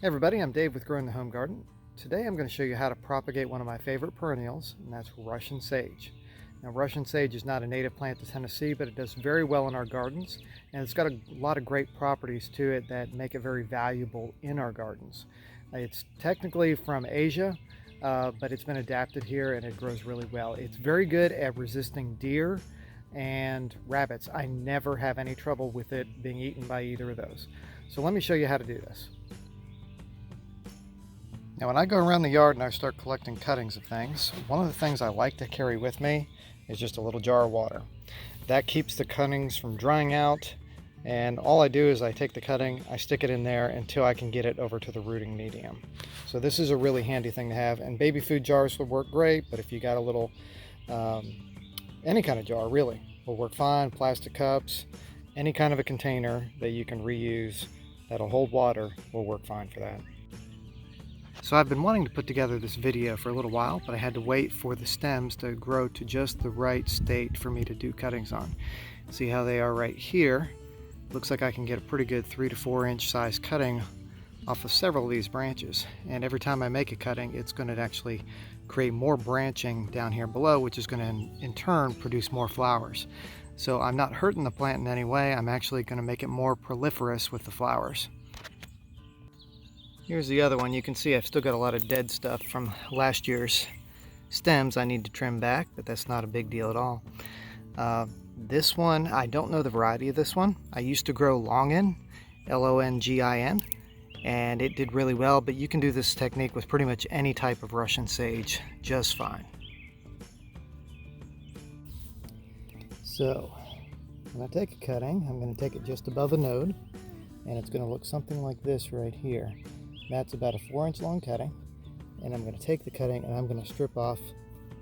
Hey everybody, I'm Dave with Growing the Home Garden. Today I'm going to show you how to propagate one of my favorite perennials, and that's Russian sage. Now, Russian sage is not a native plant to Tennessee, but it does very well in our gardens, and it's got a lot of great properties to it that make it very valuable in our gardens. It's technically from Asia, but it's been adapted here and it grows really well. It's very good at resisting deer and rabbits. I never have any trouble with it being eaten by either of those. So let me show you how to do this. Now when I go around the yard and I start collecting cuttings of things, one of the things I like to carry with me is just a little jar of water. That keeps the cuttings from drying out, and all I do is I take the cutting, I stick it in there until I can get it over to the rooting medium. So this is a really handy thing to have, and baby food jars would work great, but if you got a little, any kind of jar really will work fine. Plastic cups, any kind of a container that you can reuse that'll hold water will work fine for that. So I've been wanting to put together this video for a little while, but I had to wait for the stems to grow to just the right state for me to do cuttings on. See how they are right here? Looks like I can get a pretty good 3 to 4 inch size cutting off of several of these branches. And every time I make a cutting, it's going to actually create more branching down here below, which is going to in turn produce more flowers. So I'm not hurting the plant in any way. I'm actually going to make it more proliferous with the flowers. Here's the other one. You can see I've still got a lot of dead stuff from last year's stems I need to trim back, but that's not a big deal at all. This one, I don't know the variety of this one. I used to grow Longin, L-O-N-G-I-N, and it did really well, but you can do this technique with pretty much any type of Russian sage just fine. So, when I take a cutting, I'm going to take it just above a node, and it's going to look something like this right here. That's about a 4-inch long cutting, and I'm going to take the cutting and I'm going to strip off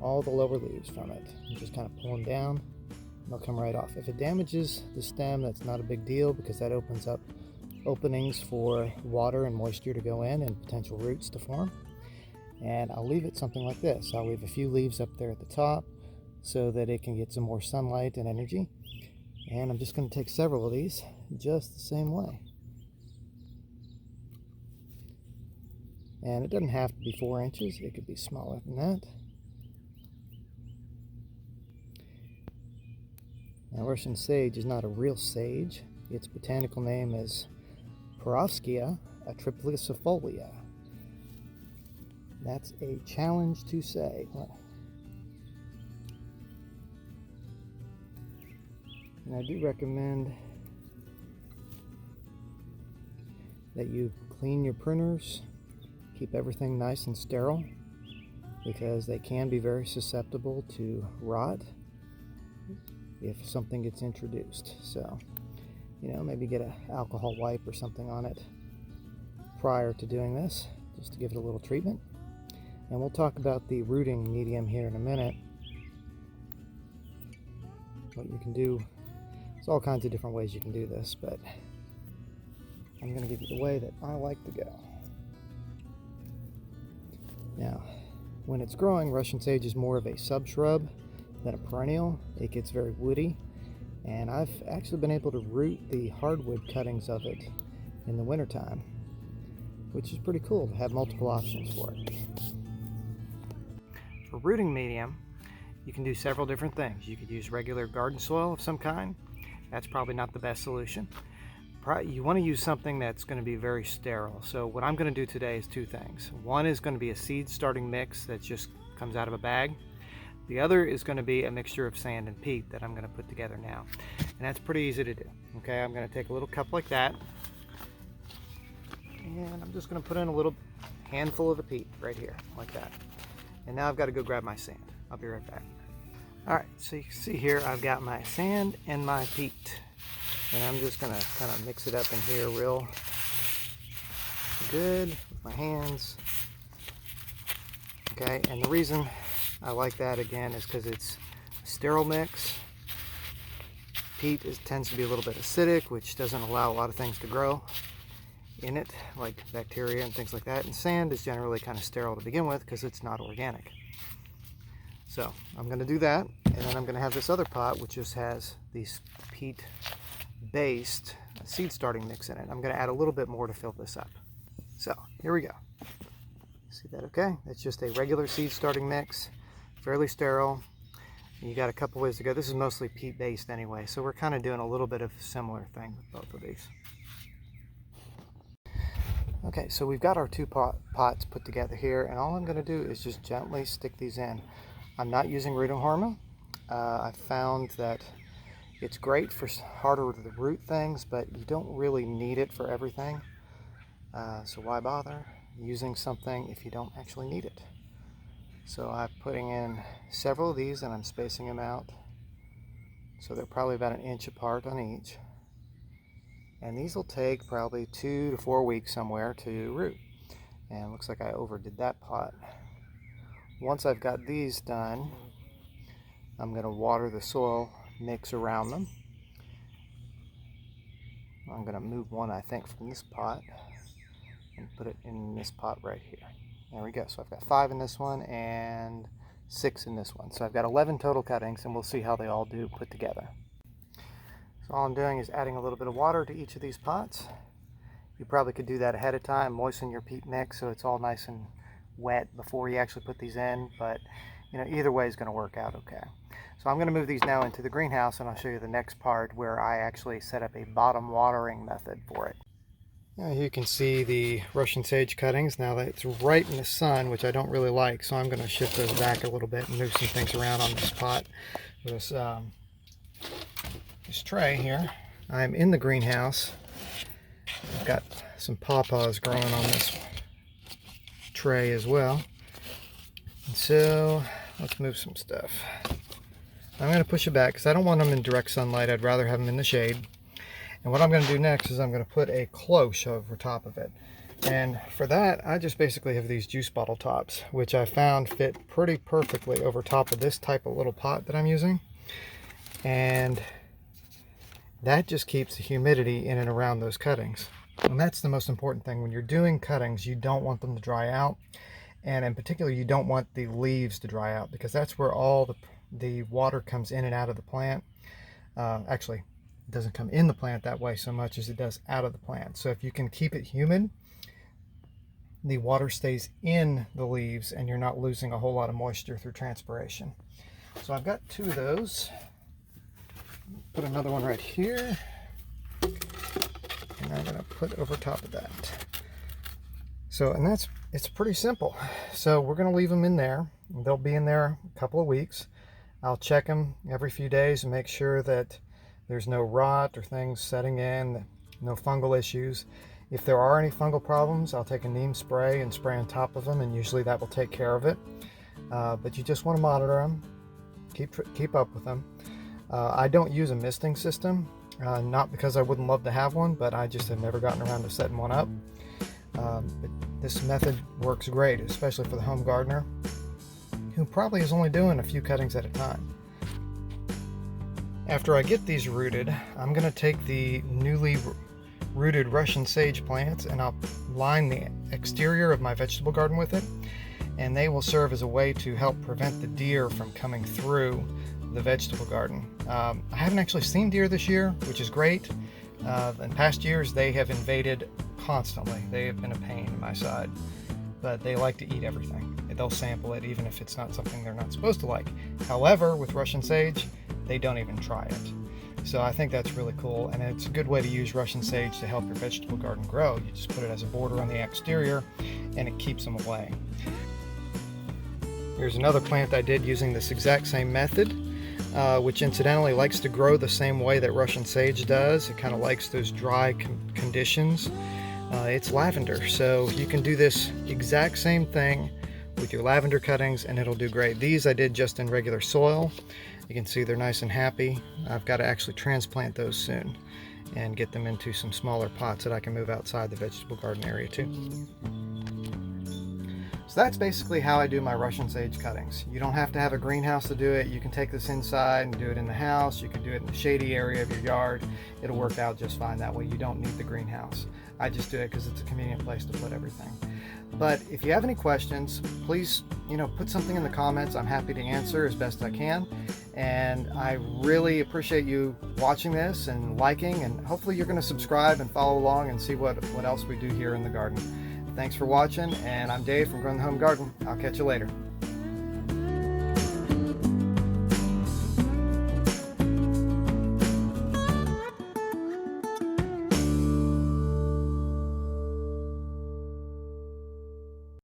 all the lower leaves from it and just kind of pull them down, and they'll come right off. If it damages the stem, that's not a big deal because that opens up openings for water and moisture to go in and potential roots to form. And I'll leave it something like this. I'll leave a few leaves up there at the top so that it can get some more sunlight and energy. And I'm just going to take several of these just the same way. And it doesn't have to be 4 inches, it could be smaller than that. Now, Russian sage is not a real sage. Its botanical name is Perovskia atriplexifolia. That's a challenge to say. And I do recommend that you clean your pruners. Keep everything nice and sterile because they can be very susceptible to rot if something gets introduced. So, maybe get an alcohol wipe or something on it prior to doing this, just to give it a little treatment. And we'll talk about the rooting medium here in a minute. What you can do, there's all kinds of different ways you can do this, but I'm going to give you the way that I like to go. Now, when it's growing, Russian sage is more of a subshrub than a perennial. It gets very woody, and I've actually been able to root the hardwood cuttings of it in the wintertime, which is pretty cool to have multiple options for it. For rooting medium, you can do several different things. You could use regular garden soil of some kind. That's probably not the best solution. You want to use something that's going to be very sterile. So what I'm going to do today is 2 things. One is going to be a seed starting mix that just comes out of a bag. The other is going to be a mixture of sand and peat that I'm going to put together now. And that's pretty easy to do. Okay, I'm going to take a little cup like that, and I'm just going to put in a little handful of the peat right here, like that. And now I've got to go grab my sand. I'll be right back. Alright, so you can see here I've got my sand and my peat. And I'm just going to kind of mix it up in here real good with my hands. Okay, and the reason I like that again is because it's a sterile mix. Peat tends to be a little bit acidic, which doesn't allow a lot of things to grow in it, like bacteria and things like that. And sand is generally kind of sterile to begin with because it's not organic. So I'm going to do that, and then I'm going to have this other pot which just has these peat based seed starting mix in it. I'm going to add a little bit more to fill this up. So here we go. See that okay? It's just a regular seed starting mix, fairly sterile. You got a couple ways to go. This is mostly peat based anyway, so we're kind of doing a little bit of similar thing with both of these. Okay, so we've got our two pots put together here, and all I'm going to do is just gently stick these in. I'm not using root hormone. I found that it's great for harder to root things, but you don't really need it for everything. So why bother using something if you don't actually need it? So I'm putting in several of these and I'm spacing them out. So they're probably about 1 inch apart on each. And these will take probably 2 to 4 weeks somewhere to root. And it looks like I overdid that pot. Once I've got these done, I'm going to water the soil mix around them. I'm going to move one, I think, from this pot and put it in this pot right here. There we go. So I've got 5 in this one and 6 in this one. So I've got 11 total cuttings, and we'll see how they all do put together. So all I'm doing is adding a little bit of water to each of these pots. You probably could do that ahead of time, moisten your peat mix so it's all nice and wet before you actually put these in, but either way is going to work out okay. So I'm going to move these now into the greenhouse, and I'll show you the next part where I actually set up a bottom watering method for it. Now you can see the Russian sage cuttings now that it's right in the sun, which I don't really like, so I'm going to shift those back a little bit and move some things around on this pot. This tray here. I'm in the greenhouse. I've got some pawpaws growing on this tray as well. And so let's move some stuff. I'm going to push it back because I don't want them in direct sunlight. I'd rather have them in the shade. And what I'm going to do next is I'm going to put a cloche over top of it. And for that, I just basically have these juice bottle tops, which I found fit pretty perfectly over top of this type of little pot that I'm using. And that just keeps the humidity in and around those cuttings. And that's the most important thing. When you're doing cuttings, you don't want them to dry out. And in particular, you don't want the leaves to dry out, because that's where all the water comes in and out of the plant. Actually, it doesn't come in the plant that way so much as it does out of the plant. So if you can keep it humid, the water stays in the leaves and you're not losing a whole lot of moisture through transpiration. So I've got 2 of those. Put another one right here. And I'm going to put over top of that. So, and it's pretty simple. So we're going to leave them in there. They'll be in there a couple of weeks. I'll check them every few days and make sure that there's no rot or things setting in, no fungal issues. If there are any fungal problems, I'll take a neem spray and spray on top of them, and usually that will take care of it. But you just want to monitor them, keep up with them. I don't use a misting system, not because I wouldn't love to have one, but I just have never gotten around to setting one up. But this method works great, especially for the home gardener who probably is only doing a few cuttings at a time. After I get these rooted, I'm going to take the newly rooted Russian sage plants and I'll line the exterior of my vegetable garden with it, and they will serve as a way to help prevent the deer from coming through the vegetable garden. I haven't actually seen deer this year, which is great. In past years, they have invaded constantly. They have been a pain in my side, but they like to eat everything. They'll sample it even if it's not something they're not supposed to like. However, with Russian sage, they don't even try it. So I think that's really cool, and it's a good way to use Russian sage to help your vegetable garden grow. You just put it as a border on the exterior and it keeps them away. Here's another plant I did using this exact same method, which incidentally likes to grow the same way that Russian sage does. It kind of likes those dry conditions. It's lavender, so you can do this exact same thing with your lavender cuttings and it'll do great. These I did just in regular soil. You can see they're nice and happy. I've got to actually transplant those soon and get them into some smaller pots that I can move outside the vegetable garden area too. So that's basically how I do my Russian sage cuttings. You don't have to have a greenhouse to do it. You can take this inside and do it in the house. You can do it in the shady area of your yard. It'll work out just fine that way. You don't need the greenhouse. I just do it because it's a convenient place to put everything. But if you have any questions, please, put something in the comments. I'm happy to answer as best I can. And I really appreciate you watching this and liking, and hopefully you're going to subscribe and follow along and see what else we do here in the garden. Thanks for watching, and I'm Dave from Growing the Home Garden. I'll catch you later.